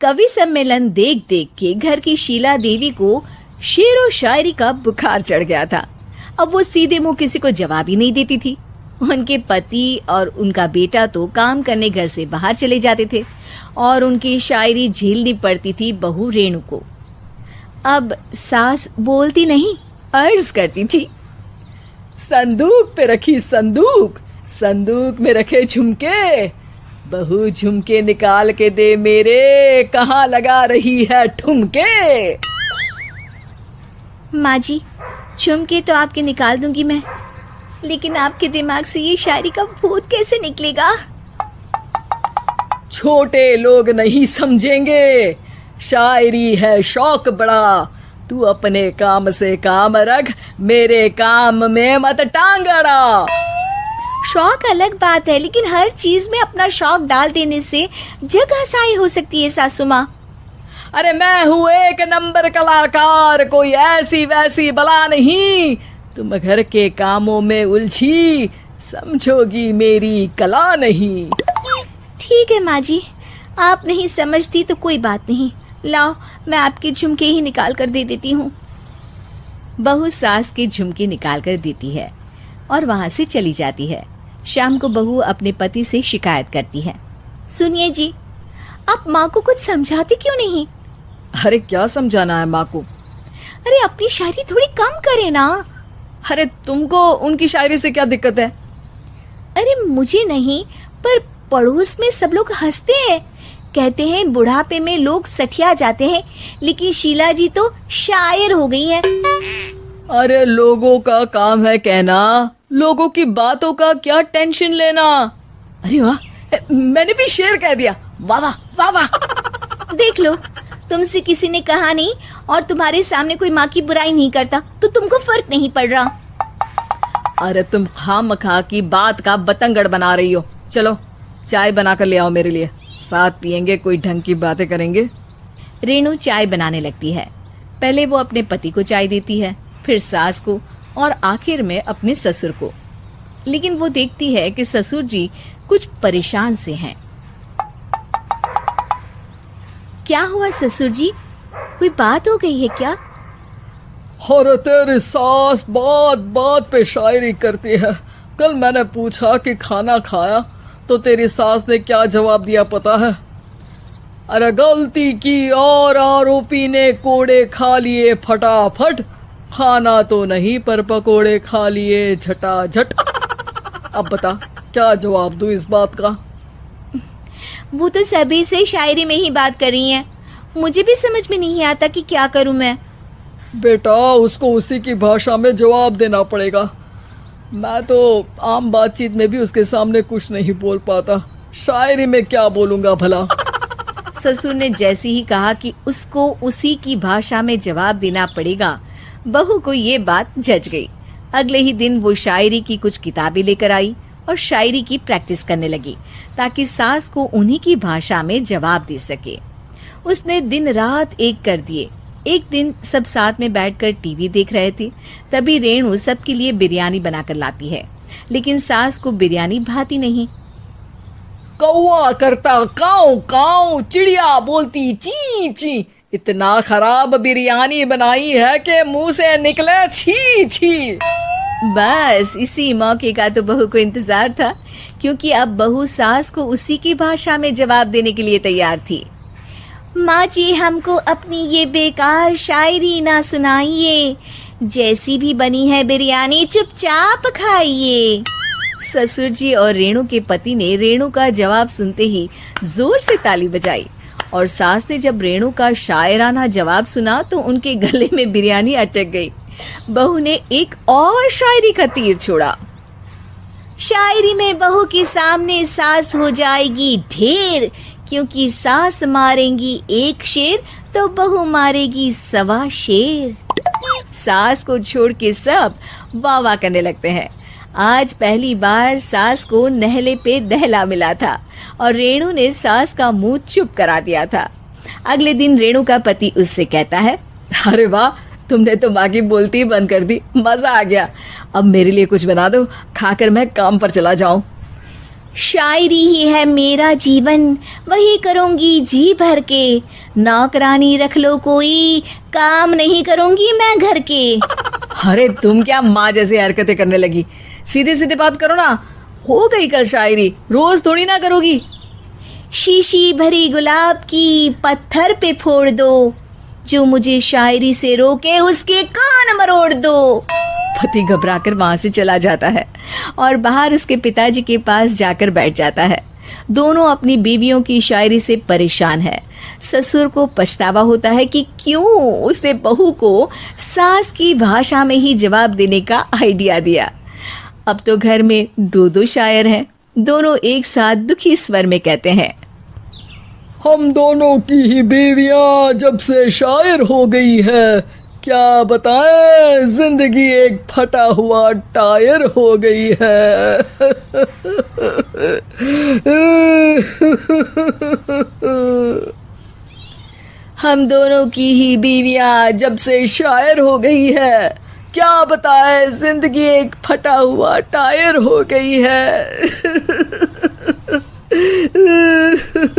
कवि सम्मेलन देख देख के घर की शीला देवी को शेर व शायरी का बुखार चढ़ गया था। अब वो सीधे मुंह किसी को जवाब ही नहीं देती थी। उनके पति और उनका बेटा तो काम करने घर से बाहर चले जाते थे और उनकी शायरी झेलनी पड़ती थी बहू रेणु को। अब सास बोलती नहीं, अर्ज करती थी, संदूक पे रखी संदूक, संदूक में रखे झुमके, बहू झुमके निकाल के दे मेरे, कहाँ लगा रही है ठुमके। माँ जी, झुमके तो आपके निकाल दूंगी मैं, लेकिन आपके दिमाग से ये शायरी का भूत कैसे निकलेगा? छोटे लोग नहीं समझेंगे, शायरी है शौक बड़ा, तू अपने काम से काम रख, मेरे काम में मत टांग अड़ा। शौक अलग बात है, लेकिन हर चीज में अपना शौक डाल देने से जग हंसाई हो सकती है सासू माँ। अरे मैं हूँ एक नंबर कलाकार, कोई ऐसी वैसी बला नहीं, तुम घर के कामों में उलझी, समझोगी मेरी कला नहीं। ठीक है माँ जी, आप नहीं समझती तो कोई बात नहीं, लाओ मैं आपके झुमके ही निकाल कर दे देती हूँ। बहू सास के झुमके निकाल कर देती है और वहाँ से चली जाती है। शाम को बहू अपने पति से शिकायत करती है, सुनिए जी, आप माँ को कुछ समझाते क्यों नहीं? अरे क्या समझाना है माँ को? अरे अपनी शायरी थोड़ी कम करे ना। अरे तुमको उनकी शायरी से क्या दिक्कत है? अरे मुझे नहीं, पर पड़ोस में सब लोग हंसते हैं, कहते हैं बुढ़ापे में लोग सठिया जाते हैं, लेकिन शीला जी तो शायर हो गई हैं। अरे लोगों का काम है कहना, लोगों की बातों का क्या टेंशन लेना। अरे वाह, मैंने भी शेर कह दिया, वाह वाह वाह वाह। देख लो, तुमसे किसी ने कहा नहीं और तुम्हारे सामने कोई माँ की बुराई नहीं करता तो तुमको फर्क नहीं पड़ रहा। अरे तुम खामखा की बात का बतंगड़ बना रही हो। चलो चाय बना कर ले आओ मेरे लिए, साथ पियेंगे, कोई ढंग की बातें करेंगे। रेणु चाय बनाने लगती है। पहले वो अपने पति को चाय देती है, फिर सास को और आखिर में अपने ससुर को। लेकिन वो देखती है कि ससुर जी कुछ परेशान से हैं। क्या हुआ ससुर जी, कोई बात हो गई है क्या? अरे तेरी सास बात बात पे शायरी करती है। कल मैंने पूछा कि खाना खाया तो तेरी सास ने क्या जवाब दिया पता है? अरे गलती की और आरोपी ने कोड़े खा लिए फटाफट, खाना तो नहीं पर पकोड़े खा लिए झटाझट। अब बता क्या जवाब दूं इस बात का? वो तो सभी से शायरी में ही बात कर रही हैं, मुझे भी समझ में नहीं आता कि क्या करूं मैं। बेटा उसको उसी की भाषा में जवाब देना पड़ेगा। मैं तो आम बातचीत में भी उसके सामने कुछ नहीं बोल पाता, शायरी में क्या बोलूंगा भला। ससुर ने जैसे ही कहा कि उसको उसी की भाषा में जवाब देना पड़ेगा, बहू को ये बात जच गई। अगले ही दिन वो शायरी की कुछ किताबें लेकर आई और शायरी की प्रैक्टिस करने लगी ताकि सास को उन्हीं की भाषा में जवाब दे सके। उसने दिन रात एक कर दिए। एक दिन सब साथ में बैठकर टीवी देख रहे थे, तभी रेणु सबके लिए बिरयानी बनाकर लाती है, लेकिन सास को बिरयानी भाती नहीं। कौवा करता काऊ काऊ, चिड़िया बोलती ची ची, इतना खराब बिरयानी बनाई है कि मुंह से निकले छी छी। बस इसी मौके का तो बहू को इंतजार था, क्योंकि अब बहू सास को उसी की भाषा में जवाब देने के लिए तैयार थी। माँ जी हमको अपनी ये बेकार शायरी ना सुनाइए, जैसी भी बनी है बिरयानी चुपचाप खाइए। ससुर जी और रेणु के पति ने रेणु का जवाब सुनते ही जोर से ताली बजाई और सास ने जब रेणु का शायराना जवाब सुना तो उनके गले में बिरयानी अटक गई। बहू ने एक और शायरी का तीर छोड़ा। शायरी में बहू के सामने सास हो जाएगी ढेर, क्योंकि सास मारेंगी एक शेर तो बहू मारेगी 1.25 शेर। सास को छोड़ के सब वाह वाह करने लगते हैं। आज पहली बार सास को नहले पे दहला मिला था और रेणु ने सास का मुंह चुप करा दिया था। अगले दिन रेणु का पति उससे कहता है, अरे वाह, तुमने तो माँ की बोलती बंद कर दी, मजा आ गया। अब मेरे लिए कुछ बना दो, खाकर मैं काम पर चला जाऊं। शायरी ही है मेरा जीवन, वही करूंगी जी भर के। नौकरानी रख लो कोई, काम नहीं करूंगी मैं घर के। अरे तुम क्या माँ जैसी हरकतें करने लगी, सीधे सीधे बात करो ना। हो गई कल शायरी, रोज थोड़ी ना करोगी। शीशी भरी गुलाब की पत्थर पे फोड़ दो, जो मुझे शायरी से रोके उसके कान मरोड़ दो। पति घबराकर वहां से चला जाता है और बाहर उसके पिताजी के पास जाकर बैठ जाता है। दोनों अपनी बीवियों की शायरी से परेशान है। ससुर को पछतावा होता है कि क्यों उसने बहू को सास की भाषा में ही जवाब देने का आइडिया दिया। अब तो घर में दो दो शायर हैं। दोनों एक साथ दुखी स्वर में कहते हैं, हम दोनों की ही बीवियां जब से शायर हो गई है, क्या बताएं, जिंदगी एक फटा हुआ टायर हो गई है। हम दोनों की ही बीवियां जब से शायर हो गई है, क्या बताएं, जिंदगी एक फटा हुआ टायर हो गई है।